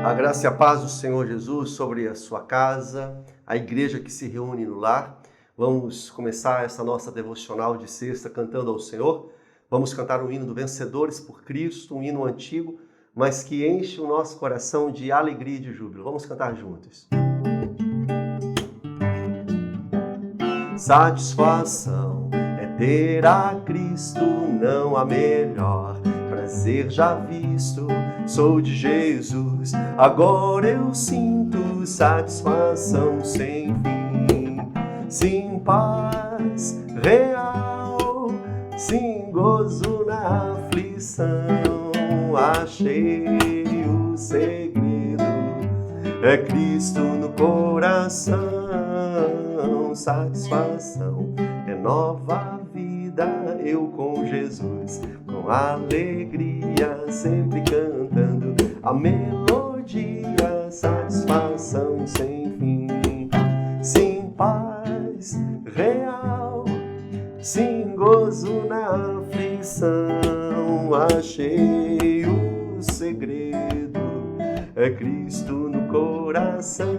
A graça e a paz do Senhor Jesus sobre a sua casa, a igreja que se reúne no lar. Vamos começar essa nossa devocional de sexta cantando ao Senhor. Vamos cantar o hino do Vencedores por Cristo, um hino antigo, mas que enche o nosso coração de alegria e de júbilo. Vamos cantar juntos. Satisfação é ter a Cristo, não há melhor. Prazer já visto, sou de Jesus, agora eu sinto satisfação sem fim. Sim, paz real, sim, gozo na aflição, achei o segredo, é Cristo no coração. Satisfação é nova vida, eu com Jesus, com alegria, sempre cantando a melodia, satisfação sem fim. Sim, paz real, sim, gozo na aflição, achei o segredo, é Cristo no coração.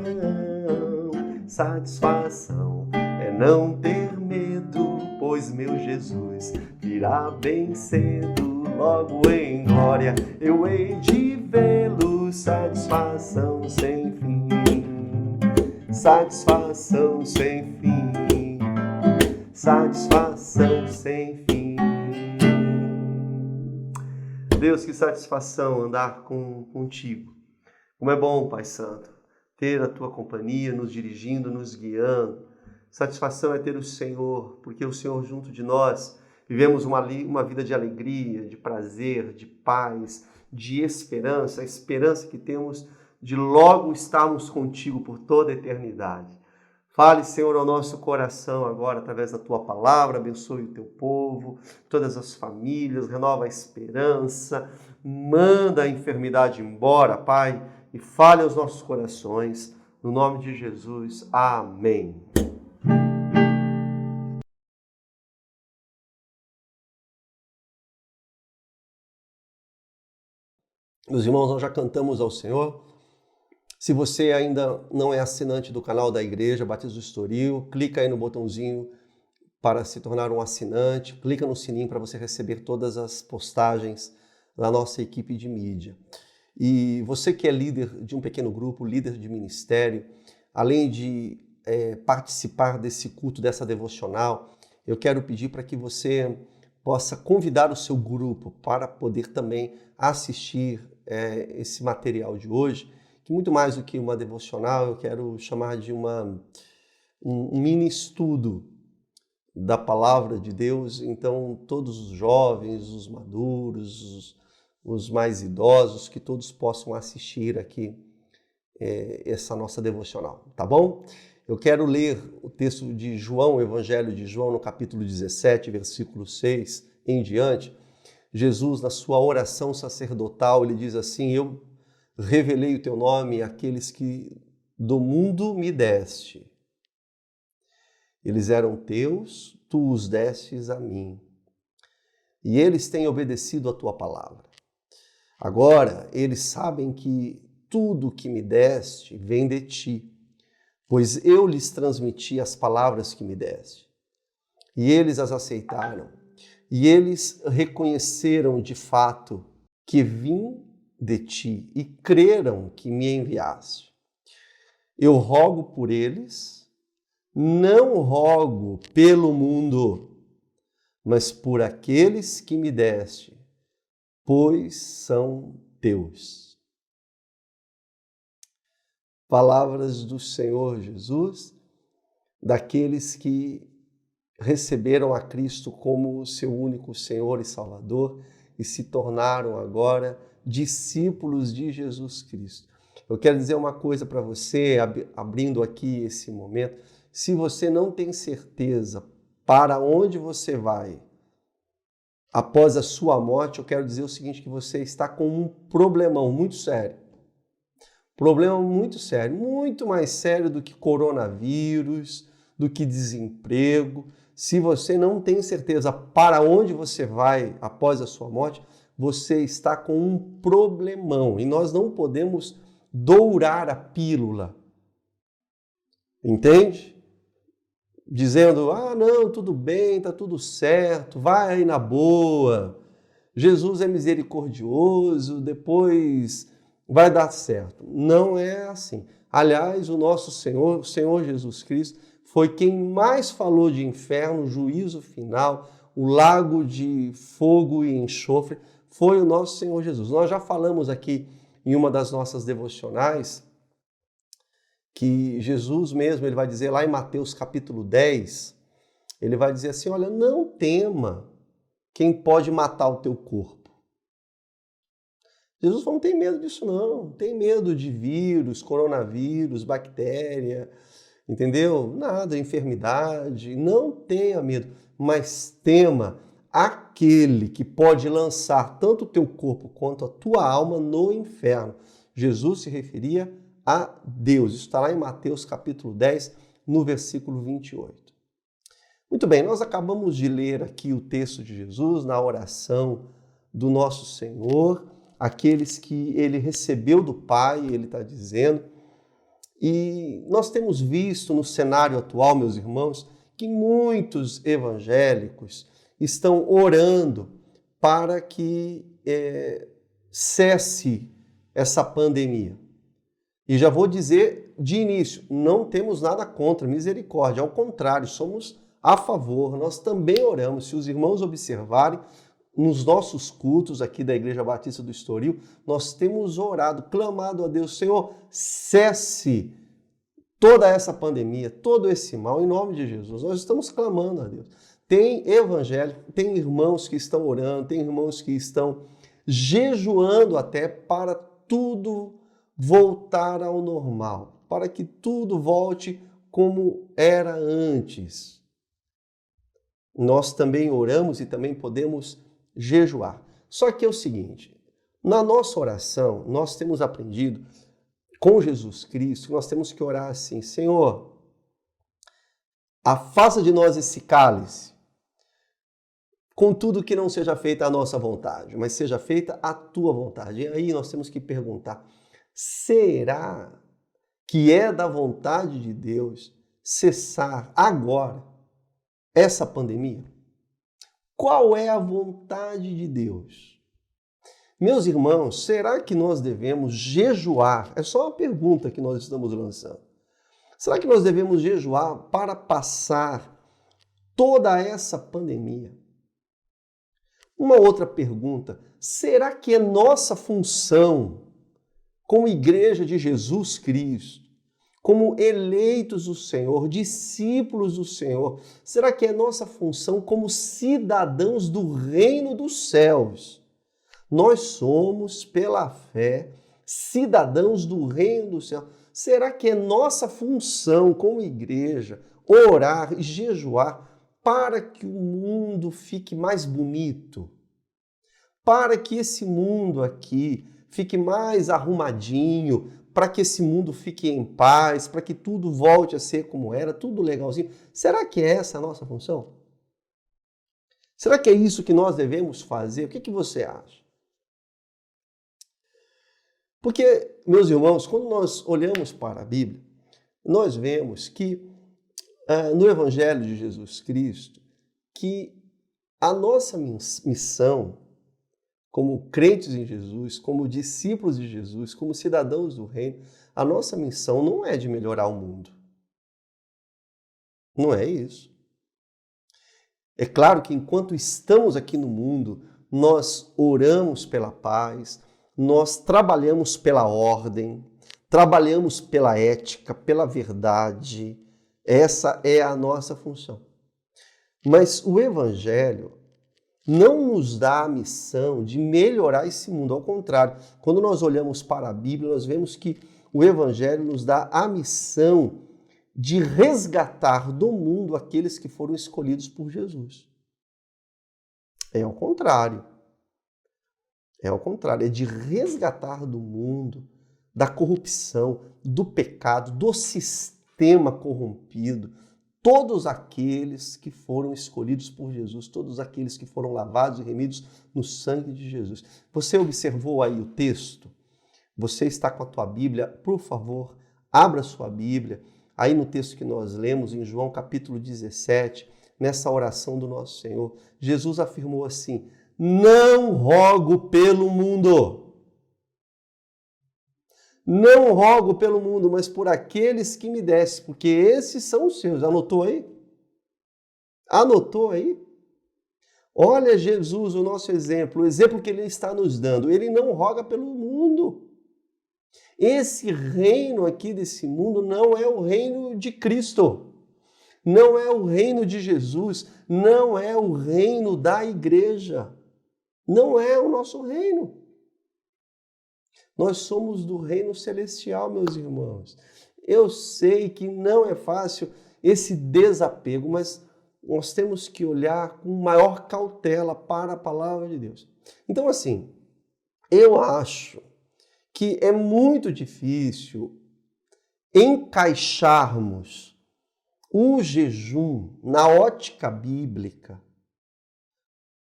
Satisfação é não ter medo, pois meu Jesus virá bem cedo, logo em glória eu hei de vê-lo. Satisfação sem fim, satisfação sem fim, satisfação sem fim. Deus, que satisfação andar contigo. Como é bom, Pai Santo, ter a tua companhia, nos dirigindo, nos guiando. Satisfação é ter o Senhor, porque o Senhor junto de nós vivemos uma vida de alegria, de prazer, de paz, de esperança, a esperança que temos de logo estarmos contigo por toda a eternidade. Fale, Senhor, ao nosso coração agora através da tua palavra, abençoe o teu povo, todas as famílias, renova a esperança, manda a enfermidade embora, Pai, e fale aos nossos corações, no nome de Jesus. Amém. Meus irmãos, nós já cantamos ao Senhor. Se você ainda não é assinante do canal da igreja, Batismo do Estoril, clica aí no botãozinho para se tornar um assinante, clica no sininho para você receber todas as postagens da nossa equipe de mídia. E você que é líder de um pequeno grupo, líder de ministério, além de participar desse culto, dessa devocional, eu quero pedir para que você possa convidar o seu grupo para poder também assistir esse material de hoje, que muito mais do que uma devocional, eu quero chamar de um mini estudo da palavra de Deus. Então, todos os jovens, os maduros, os mais idosos, que todos possam assistir aqui essa nossa devocional, tá bom? Eu quero ler o texto de João, o Evangelho de João, no capítulo 17, versículo 6 em diante. Jesus, na sua oração sacerdotal, ele diz assim: eu revelei o teu nome àqueles que do mundo me deste. Eles eram teus, tu os destes a mim. E eles têm obedecido a tua palavra. Agora eles sabem que tudo que me deste vem de ti, pois eu lhes transmiti as palavras que me deste. E eles as aceitaram. E eles reconheceram de fato que vim de ti e creram que me enviaste. Eu rogo por eles, não rogo pelo mundo, mas por aqueles que me deste, pois são teus. Palavras do Senhor Jesus, daqueles que receberam a Cristo como seu único Senhor e Salvador e se tornaram agora discípulos de Jesus Cristo. Eu quero dizer uma coisa para você, abrindo aqui esse momento. Se você não tem certeza para onde você vai após a sua morte, eu quero dizer o seguinte, que você está com um problemão muito sério. Problema muito sério, muito mais sério do que coronavírus, do que desemprego. Se você não tem certeza para onde você vai após a sua morte, você está com um problemão. E nós não podemos dourar a pílula. Entende? Dizendo, não, tudo bem, tá tudo certo, vai aí na boa. Jesus é misericordioso, depois vai dar certo. Não é assim. Aliás, o nosso Senhor, o Senhor Jesus Cristo, foi quem mais falou de inferno, juízo final, o lago de fogo e enxofre, foi o nosso Senhor Jesus. Nós já falamos aqui em uma das nossas devocionais que Jesus mesmo, ele vai dizer lá em Mateus capítulo 10, ele vai dizer assim, olha, não tema quem pode matar o teu corpo. Jesus falou, não tem medo disso não tem medo de vírus, coronavírus, bactéria, entendeu? Nada, enfermidade, não tenha medo, mas tema aquele que pode lançar tanto o teu corpo quanto a tua alma no inferno. Jesus se referia a Deus. Isso está lá em Mateus capítulo 10, no versículo 28. Muito bem, nós acabamos de ler aqui o texto de Jesus na oração do nosso Senhor, aqueles que ele recebeu do Pai, ele está dizendo. E nós temos visto no cenário atual, meus irmãos, que muitos evangélicos estão orando para que cesse essa pandemia. E já vou dizer de início, não temos nada contra, misericórdia, ao contrário, somos a favor, nós também oramos. Se os irmãos observarem, nos nossos cultos aqui da Igreja Batista do Estoril, nós temos orado, clamado a Deus, Senhor, cesse toda essa pandemia, todo esse mal, em nome de Jesus. Nós estamos clamando a Deus. Tem evangélicos, tem irmãos que estão orando, tem irmãos que estão jejuando até para tudo voltar ao normal, para que tudo volte como era antes. Nós também oramos e também podemos jejuar. Só que é o seguinte, na nossa oração, nós temos aprendido com Jesus Cristo, nós temos que orar assim, Senhor, afasta de nós esse cálice, contudo que não seja feita a nossa vontade, mas seja feita a tua vontade. E aí nós temos que perguntar, será que é da vontade de Deus cessar agora essa pandemia? Qual é a vontade de Deus? Meus irmãos, será que nós devemos jejuar? É só uma pergunta que nós estamos lançando. Será que nós devemos jejuar para passar toda essa pandemia? Uma outra pergunta, será que é nossa função como igreja de Jesus Cristo, como eleitos do Senhor, discípulos do Senhor, será que é nossa função como cidadãos do reino dos céus? Nós somos, pela fé, cidadãos do reino dos céus. Será que é nossa função como igreja orar e jejuar para que o mundo fique mais bonito? Para que esse mundo aqui fique mais arrumadinho, para que esse mundo fique em paz, para que tudo volte a ser como era, tudo legalzinho. Será que é essa a nossa função? Será que é isso que nós devemos fazer? O que você acha? Porque, meus irmãos, quando nós olhamos para a Bíblia, nós vemos que no Evangelho de Jesus Cristo, que a nossa missão como crentes em Jesus, como discípulos de Jesus, como cidadãos do reino, a nossa missão não é de melhorar o mundo. Não é isso. É claro que enquanto estamos aqui no mundo, nós oramos pela paz, nós trabalhamos pela ordem, trabalhamos pela ética, pela verdade. Essa é a nossa função. Mas o Evangelho não nos dá a missão de melhorar esse mundo. Ao contrário, quando nós olhamos para a Bíblia, nós vemos que o Evangelho nos dá a missão de resgatar do mundo aqueles que foram escolhidos por Jesus. É ao contrário. É ao contrário, é de resgatar do mundo, da corrupção, do pecado, do sistema corrompido, todos aqueles que foram escolhidos por Jesus, todos aqueles que foram lavados e remidos no sangue de Jesus. Você observou aí o texto? Você está com a tua Bíblia, por favor, abra sua Bíblia. Aí no texto que nós lemos, em João capítulo 17, nessa oração do nosso Senhor, Jesus afirmou assim: não rogo pelo mundo. Não rogo pelo mundo, mas por aqueles que me deste, porque esses são os seus. Anotou aí? Anotou aí? Olha Jesus, o nosso exemplo, o exemplo que ele está nos dando. Ele não roga pelo mundo. Esse reino aqui desse mundo não é o reino de Cristo, não é o reino de Jesus, não é o reino da igreja, não é o nosso reino. Nós somos do reino celestial, meus irmãos. Eu sei que não é fácil esse desapego, mas nós temos que olhar com maior cautela para a palavra de Deus. Então, assim, eu acho que é muito difícil encaixarmos o jejum na ótica bíblica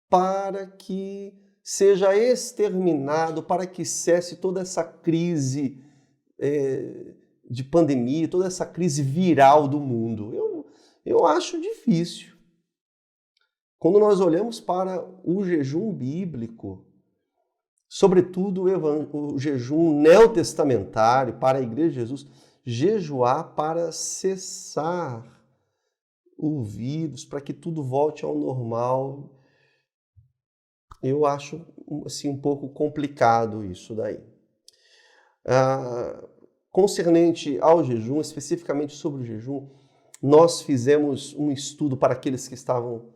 para que seja exterminado, para que cesse toda essa crise de pandemia, toda essa crise viral do mundo. Eu acho difícil. Quando nós olhamos para o jejum bíblico, sobretudo o jejum neotestamentário para a Igreja de Jesus, jejuar para cessar o vírus, para que tudo volte ao normal. Eu acho assim, um pouco complicado isso daí. Concernente ao jejum, especificamente sobre o jejum, nós fizemos um estudo para aqueles que estavam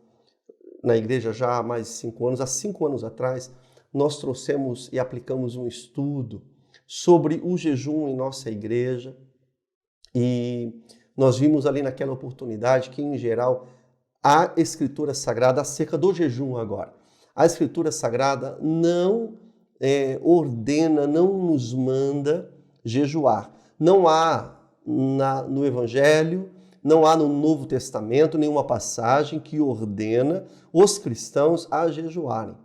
na igreja já há mais de 5 anos. Há 5 anos atrás, nós trouxemos e aplicamos um estudo sobre o jejum em nossa igreja e nós vimos ali naquela oportunidade que, em geral, a Escritura Sagrada, acerca do jejum agora, a Escritura Sagrada não ordena, não nos manda jejuar. Não há no Evangelho, não há no Novo Testamento nenhuma passagem que ordena os cristãos a jejuarem.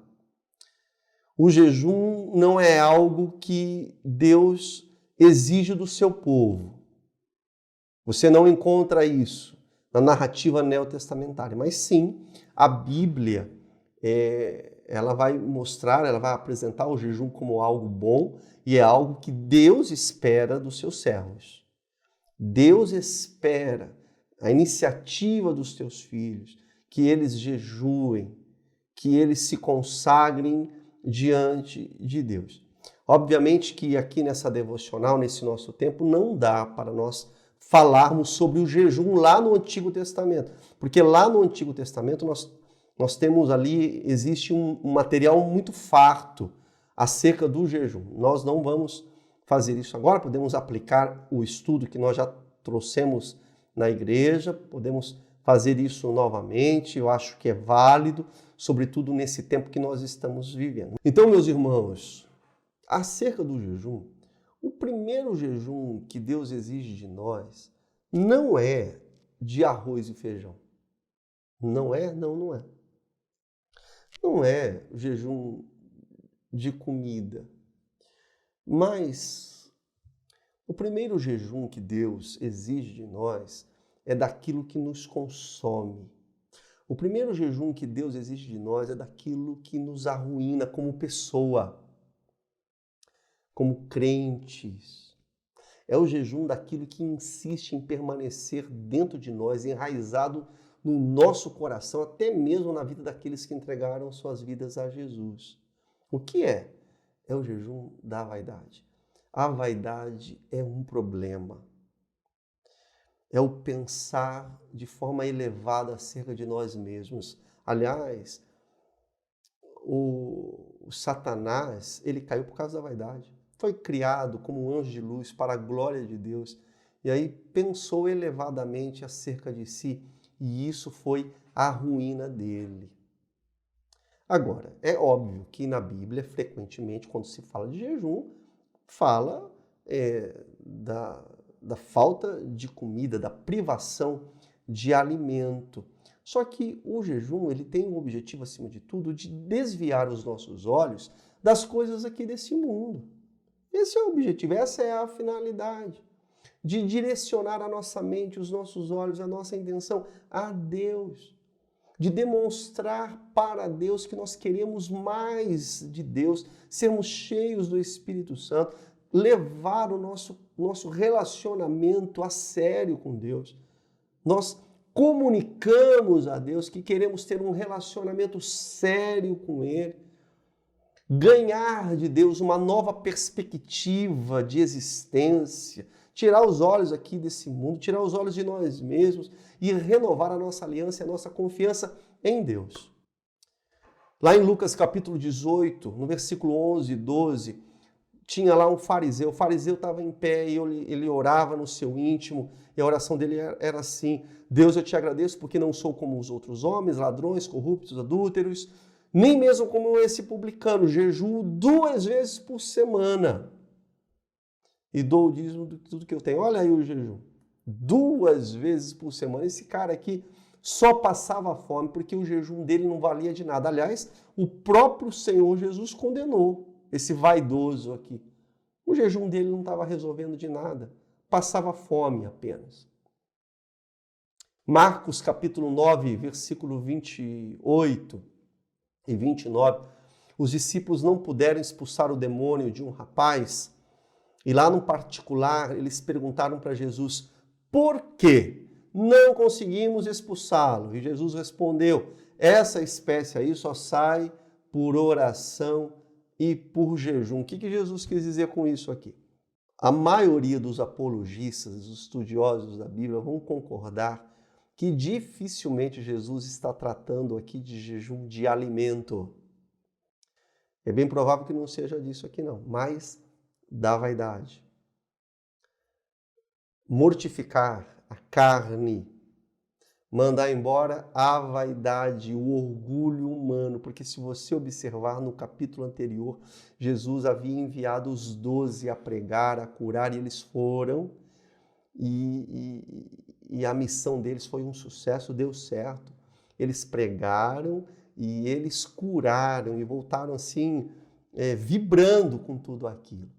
O jejum não é algo que Deus exige do seu povo. Você não encontra isso na narrativa neotestamentária, mas sim, a Bíblia, ela vai mostrar, ela vai apresentar o jejum como algo bom e é algo que Deus espera dos seus servos. Deus espera a iniciativa dos teus filhos, que eles jejuem, que eles se consagrem diante de Deus. Obviamente que aqui nessa devocional, nesse nosso tempo, não dá para nós falarmos sobre o jejum lá no Antigo Testamento, porque lá no Antigo Testamento nós temos ali, existe um material muito farto acerca do jejum. Nós não vamos fazer isso agora, podemos aplicar o estudo que nós já trouxemos na igreja, podemos fazer isso novamente, eu acho que é válido, sobretudo nesse tempo que nós estamos vivendo. Então, meus irmãos, acerca do jejum, o primeiro jejum que Deus exige de nós não é de arroz e feijão. Não é? Não é. Não é o jejum de comida. Mas o primeiro jejum que Deus exige de nós é daquilo que nos consome. O primeiro jejum que Deus exige de nós é daquilo que nos arruína como pessoa, como crentes. É o jejum daquilo que insiste em permanecer dentro de nós, enraizado no nosso coração, até mesmo na vida daqueles que entregaram suas vidas a Jesus. O que é? É o jejum da vaidade. A vaidade é um problema. É o pensar de forma elevada acerca de nós mesmos. Aliás, o Satanás, ele caiu por causa da vaidade. Foi criado como um anjo de luz para a glória de Deus. E aí pensou elevadamente acerca de si. E isso foi a ruína dele. Agora, é óbvio que na Bíblia, frequentemente, quando se fala de jejum, fala da falta de comida, da privação de alimento. Só que o jejum, ele tem o objetivo, acima de tudo, de desviar os nossos olhos das coisas aqui desse mundo. Esse é o objetivo, essa é a finalidade. De direcionar a nossa mente, os nossos olhos, a nossa intenção a Deus. De demonstrar para Deus que nós queremos mais de Deus, sermos cheios do Espírito Santo, levar o nosso relacionamento a sério com Deus. Nós comunicamos a Deus que queremos ter um relacionamento sério com Ele, ganhar de Deus uma nova perspectiva de existência, tirar os olhos aqui desse mundo, tirar os olhos de nós mesmos e renovar a nossa aliança e a nossa confiança em Deus. Lá em Lucas capítulo 18, no versículo 11 e 12, tinha lá um fariseu. O fariseu estava em pé e ele orava no seu íntimo e a oração dele era assim: Deus, eu te agradeço porque não sou como os outros homens, ladrões, corruptos, adúlteros, nem mesmo como esse publicano, jejuo 2 vezes por semana e dou o dízimo de tudo que eu tenho. Olha aí o jejum. 2 vezes por semana. Esse cara aqui só passava fome porque o jejum dele não valia de nada. Aliás, o próprio Senhor Jesus condenou esse vaidoso aqui. O jejum dele não estava resolvendo de nada. Passava fome apenas. Marcos capítulo 9, versículo 28 e 29. Os discípulos não puderam expulsar o demônio de um rapaz. E lá no particular, eles perguntaram para Jesus, por que não conseguimos expulsá-lo? E Jesus respondeu, essa espécie aí só sai por oração e por jejum. O que Jesus quis dizer com isso aqui? A maioria dos apologistas, dos estudiosos da Bíblia, vão concordar que dificilmente Jesus está tratando aqui de jejum de alimento. É bem provável que não seja disso aqui não, mas da vaidade. Mortificar a carne, mandar embora a vaidade, o orgulho humano, porque se você observar no capítulo anterior, Jesus havia enviado os 12 a pregar, a curar, e eles foram, e a missão deles foi um sucesso, deu certo. Eles pregaram e eles curaram e voltaram assim, vibrando com tudo aquilo.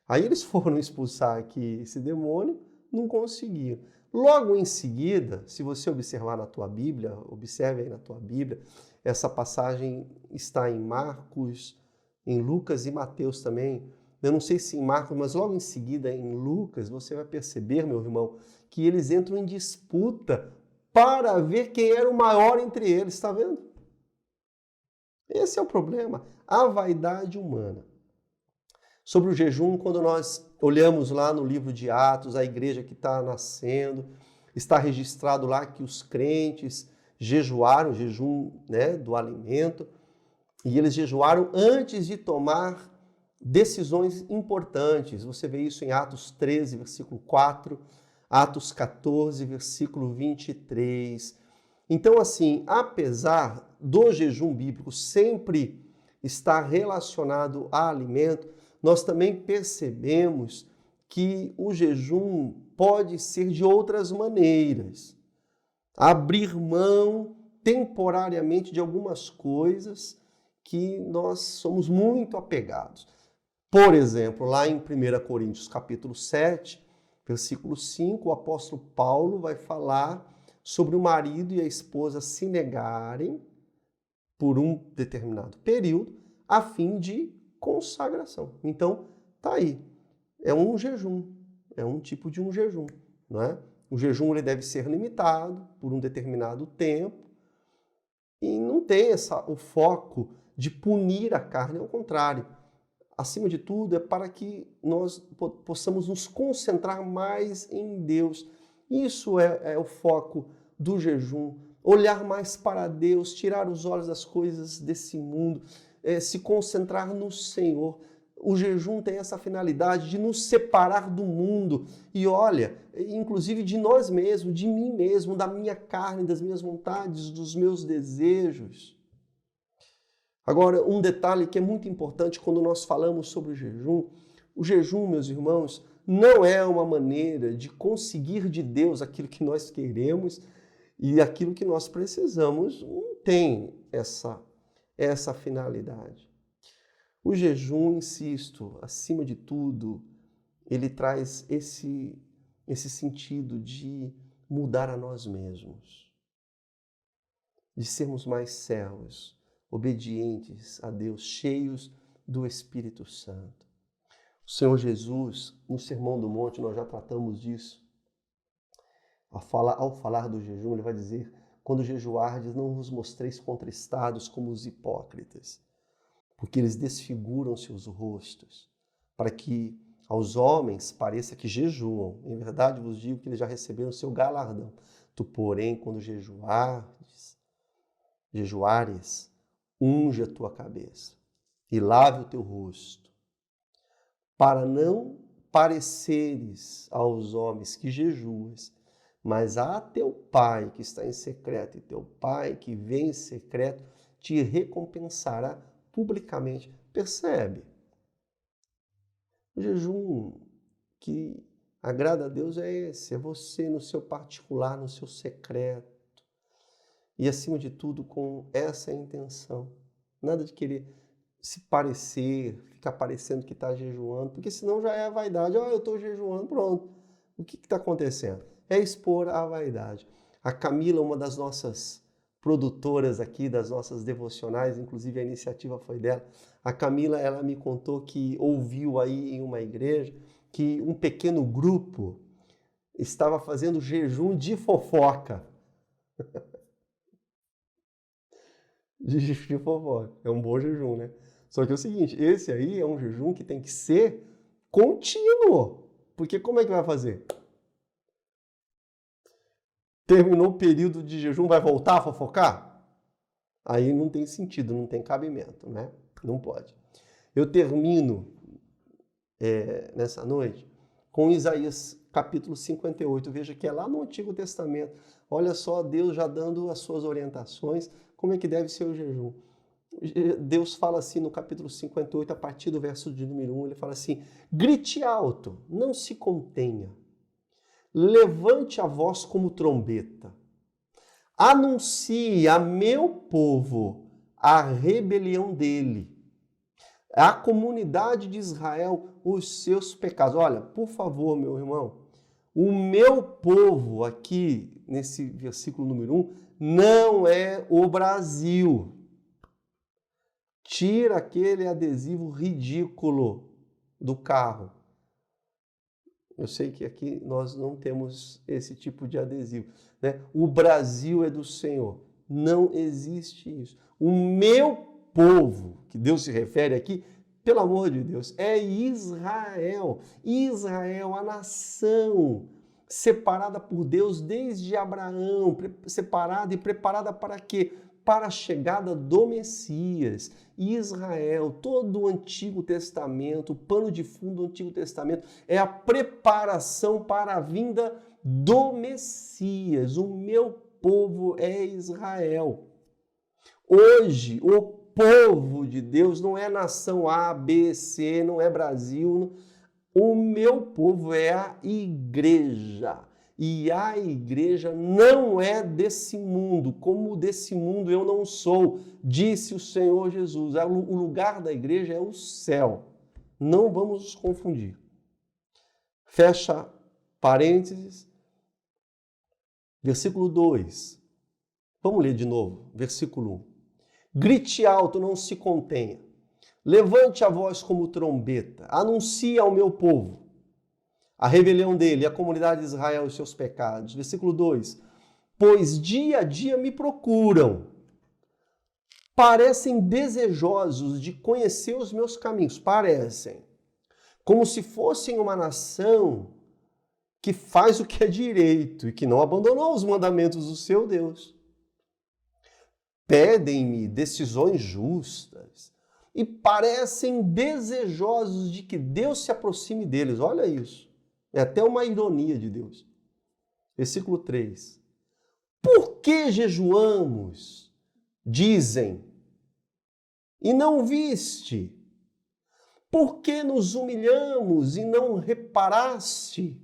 Aí eles foram expulsar aqui esse demônio, não conseguiram. Logo em seguida, se você observar na tua Bíblia, observe aí na tua Bíblia, essa passagem está em Marcos, em Lucas e Mateus também. Eu não sei se em Marcos, mas logo em seguida em Lucas, você vai perceber, meu irmão, que eles entram em disputa para ver quem era o maior entre eles, está vendo? Esse é o problema, a vaidade humana. Sobre o jejum, quando nós olhamos lá no livro de Atos, a igreja que está nascendo, está registrado lá que os crentes jejuaram, jejum, né, do alimento, e eles jejuaram antes de tomar decisões importantes. Você vê isso em Atos 13, versículo 4, Atos 14, versículo 23. Então, assim, apesar do jejum bíblico sempre estar relacionado a alimento, nós também percebemos que o jejum pode ser de outras maneiras. Abrir mão temporariamente de algumas coisas que nós somos muito apegados. Por exemplo, lá em 1 Coríntios capítulo 7, versículo 5, o apóstolo Paulo vai falar sobre o marido e a esposa se negarem por um determinado período a fim de consagração. Então, tá aí. É um jejum. É um tipo de um jejum, não é? O jejum ele deve ser limitado por um determinado tempo e não tem o foco de punir a carne, ao contrário. Acima de tudo, é para que nós possamos nos concentrar mais em Deus. Isso é o foco do jejum. Olhar mais para Deus, tirar os olhos das coisas desse mundo, se concentrar no Senhor. O jejum tem essa finalidade de nos separar do mundo e, olha, inclusive de nós mesmos, de mim mesmo, da minha carne, das minhas vontades, dos meus desejos. Agora, um detalhe que é muito importante quando nós falamos sobre o jejum, meus irmãos, não é uma maneira de conseguir de Deus aquilo que nós queremos e aquilo que nós precisamos, não tem essa finalidade. O jejum, insisto, acima de tudo, ele traz esse sentido de mudar a nós mesmos, de sermos mais servos, obedientes a Deus, cheios do Espírito Santo. O Senhor Jesus, no Sermão do Monte, nós já tratamos disso. Ao falar do jejum, ele vai dizer: quando jejuardes, não vos mostreis contristados como os hipócritas, porque eles desfiguram seus rostos, para que aos homens pareça que jejuam. Em verdade vos digo que eles já receberam o seu galardão. Tu, porém, quando jejuares, unge a tua cabeça e lave o teu rosto, para não pareceres aos homens que jejuas, mas a teu Pai que está em secreto, e teu Pai que vem em secreto te recompensará publicamente. Percebe? O jejum que agrada a Deus é esse, é você no seu particular, no seu secreto. E acima de tudo com essa intenção. Nada de querer se parecer, ficar parecendo que está jejuando, porque senão já é a vaidade. Eu estou jejuando, pronto. O que está acontecendo? É expor a vaidade. A Camila, uma das nossas produtoras aqui, das nossas devocionais, inclusive a iniciativa foi dela. A Camila, ela me contou que ouviu aí em uma igreja que um pequeno grupo estava fazendo jejum de fofoca. De fofoca. É um bom jejum, né? Só que é o seguinte, esse aí é um jejum que tem que ser contínuo. Porque como é que vai fazer? Terminou o período de jejum, vai voltar a fofocar? Aí não tem sentido, não tem cabimento, né? Não pode. Eu termino nessa noite com Isaías capítulo 58. Veja que é lá no Antigo Testamento. Olha só, Deus já dando as suas orientações, como é que deve ser o jejum. Deus fala assim no capítulo 58, a partir do verso de número 1, ele fala assim: grite alto, não se contenha. Levante a voz como trombeta. Anuncie a meu povo a rebelião dele, a comunidade de Israel os seus pecados. Olha, por favor, meu irmão, o meu povo aqui, nesse versículo número 1, não é o Brasil. Tira aquele adesivo ridículo do carro. Eu sei que aqui nós não temos esse tipo de adesivo, né? O Brasil é do Senhor. Não existe isso. O meu povo, que Deus se refere aqui, pelo amor de Deus, é Israel. Israel, a nação separada por Deus desde Abraão, separada e preparada para quê? Para a chegada do Messias. Israel, todo o Antigo Testamento, o pano de fundo do Antigo Testamento é a preparação para a vinda do Messias. O meu povo é Israel. Hoje, o povo de Deus não é nação A, B, C, não é Brasil. O meu povo é a igreja. E a igreja não é desse mundo, como desse mundo eu não sou, disse o Senhor Jesus. O lugar da igreja é o céu. Não vamos nos confundir. Fecha parênteses. Versículo 2. Vamos ler de novo. Versículo 1. Grite alto, não se contenha. Levante a voz como trombeta. Anuncie ao meu povo a rebelião dele, a comunidade de Israel, os seus pecados. Versículo 2. Pois dia a dia me procuram, parecem desejosos de conhecer os meus caminhos, parecem, como se fossem uma nação que faz o que é direito e que não abandonou os mandamentos do seu Deus. Pedem-me decisões justas e parecem desejosos de que Deus se aproxime deles. Olha isso. É até uma ironia de Deus. Versículo 3. Por que jejuamos? Dizem. E não viste? Por que nos humilhamos e não reparaste?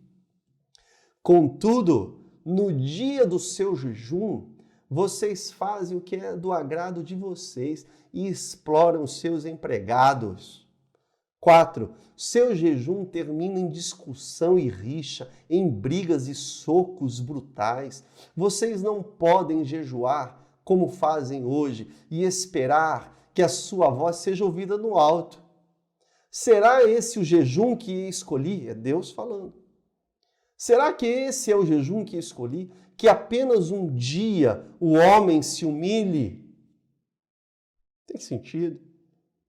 Contudo, no dia do seu jejum, Vocês fazem o que é do agrado de vocês e exploram seus empregados. 4. Seu jejum termina em discussão e rixa, em brigas e socos brutais. Vocês não podem jejuar como fazem hoje e esperar que a sua voz seja ouvida no alto. Será esse o jejum que escolhi? É Deus falando. Será que esse é o jejum que escolhi? Que apenas um dia o homem se humilhe? Tem sentido?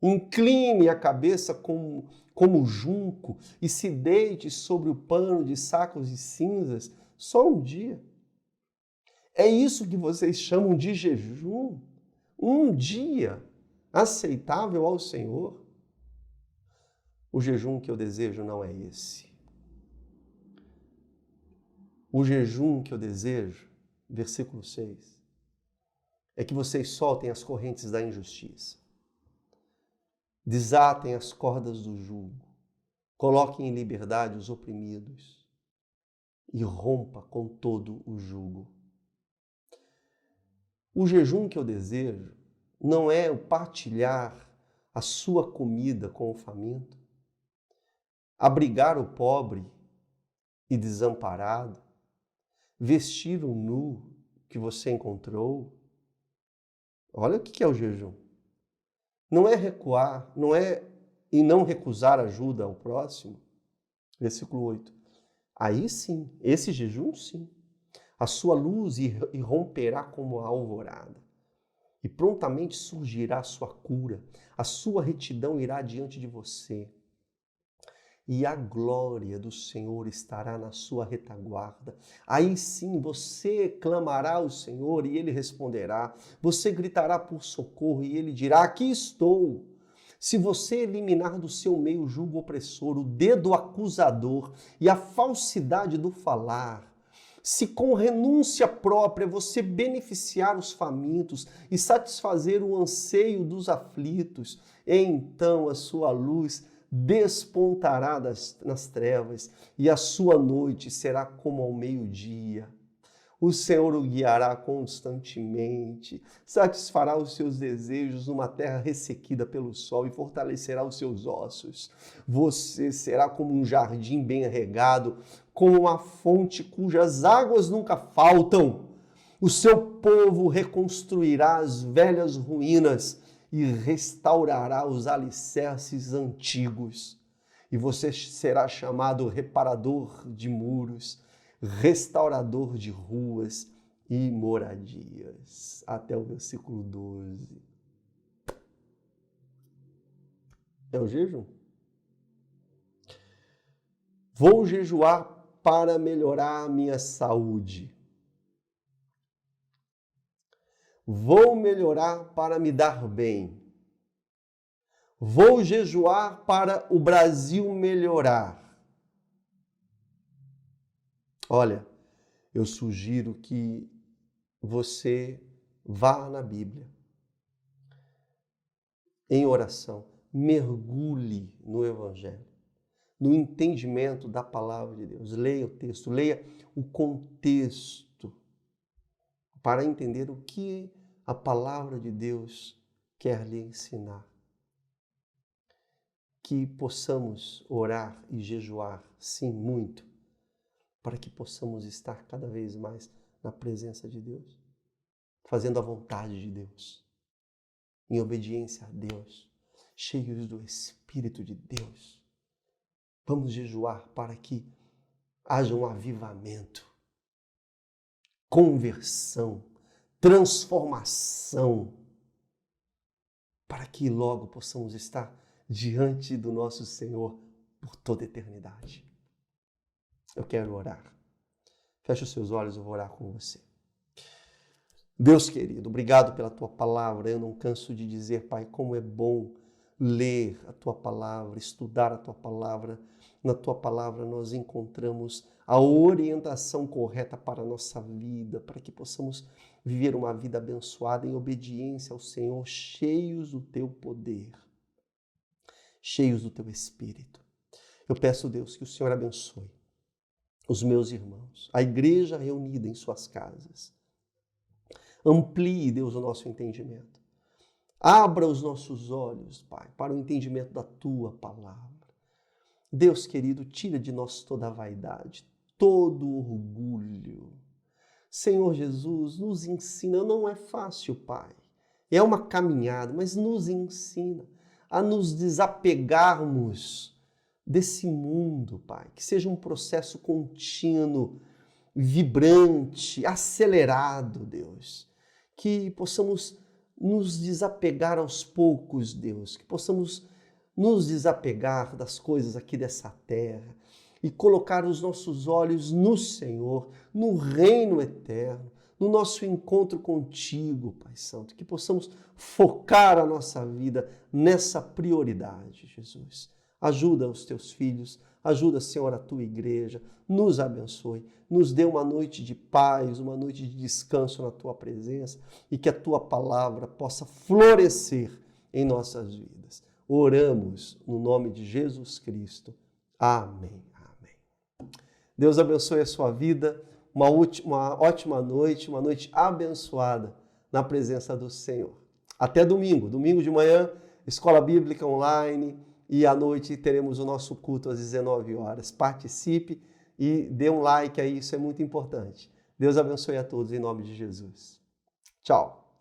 Incline a cabeça como junco e se deite sobre o pano de sacos e cinzas só um dia. É isso que vocês chamam de jejum? Um dia aceitável ao Senhor? O jejum que eu desejo não é esse. O jejum que eu desejo, versículo 6, é que vocês soltem as correntes da injustiça. Desatem as cordas do jugo, coloquem em liberdade os oprimidos e rompa com todo o jugo. O jejum que eu desejo não é o partilhar a sua comida com o faminto, abrigar o pobre e desamparado, vestir o nu que você encontrou. Olha o que é o jejum. Não é recuar, não é e não recusar ajuda ao próximo. Versículo 8. Aí sim, esse jejum sim. A sua luz irromperá como a alvorada, e prontamente surgirá a sua cura, a sua retidão irá diante de você, e a glória do Senhor estará na sua retaguarda. Aí sim você clamará ao Senhor e Ele responderá. Você gritará por socorro e Ele dirá: aqui estou. Se você eliminar do seu meio o jugo opressor, o dedo acusador e a falsidade do falar, se com renúncia própria você beneficiar os famintos e satisfazer o anseio dos aflitos, então a sua luz despontará nas trevas e a sua noite será como ao meio-dia. O Senhor o guiará constantemente, satisfará os seus desejos numa terra ressequida pelo sol e fortalecerá os seus ossos. Você será como um jardim bem regado, como uma fonte cujas águas nunca faltam. O seu povo reconstruirá as velhas ruínas e restaurará os alicerces antigos. E você será chamado reparador de muros, restaurador de ruas e moradias. Até o versículo 12. É o jejum. Vou jejuar para melhorar a minha saúde. Vou melhorar para me dar bem. Vou jejuar para o Brasil melhorar. Olha, eu sugiro que você vá na Bíblia, em oração, mergulhe no Evangelho, no entendimento da palavra de Deus. Leia o texto, leia o contexto para entender o que a palavra de Deus quer lhe ensinar. Que possamos orar e jejuar, sim, muito, para que possamos estar cada vez mais na presença de Deus, fazendo a vontade de Deus, em obediência a Deus, cheios do Espírito de Deus. Vamos jejuar para que haja um avivamento, conversão, transformação, para que logo possamos estar diante do nosso Senhor por toda a eternidade. Eu quero orar. Feche os seus olhos, eu vou orar com você. Deus querido, obrigado pela tua palavra. Eu não canso de dizer, Pai, como é bom ler a tua palavra, estudar a tua palavra. Na tua palavra nós encontramos a orientação correta para a nossa vida, para que possamos viver uma vida abençoada em obediência ao Senhor, cheios do teu poder, cheios do teu Espírito. Eu peço, Deus, que o Senhor abençoe os meus irmãos, a igreja reunida em suas casas. Amplie, Deus, o nosso entendimento. Abra os nossos olhos, Pai, para o entendimento da Tua palavra. Deus querido, tira de nós toda a vaidade, todo o orgulho. Senhor Jesus, nos ensina, não é fácil, Pai. É uma caminhada, mas nos ensina a nos desapegarmos desse mundo, Pai. Que seja um processo contínuo, vibrante, acelerado, Deus. Que possamos nos desapegar aos poucos, Deus. Que possamos nos desapegar das coisas aqui dessa terra e colocar os nossos olhos no Senhor, no reino eterno, no nosso encontro contigo, Pai Santo, que possamos focar a nossa vida nessa prioridade, Jesus. Ajuda os teus filhos, ajuda, Senhor, a tua igreja, nos abençoe, nos dê uma noite de paz, uma noite de descanso na tua presença e que a tua palavra possa florescer em nossas vidas. Oramos no nome de Jesus Cristo. Amém. Deus abençoe a sua vida, uma ótima noite, uma noite abençoada na presença do Senhor. Até domingo de manhã, Escola Bíblica Online e à noite teremos o nosso culto às 19 horas. Participe e dê um like aí, isso é muito importante. Deus abençoe a todos em nome de Jesus. Tchau.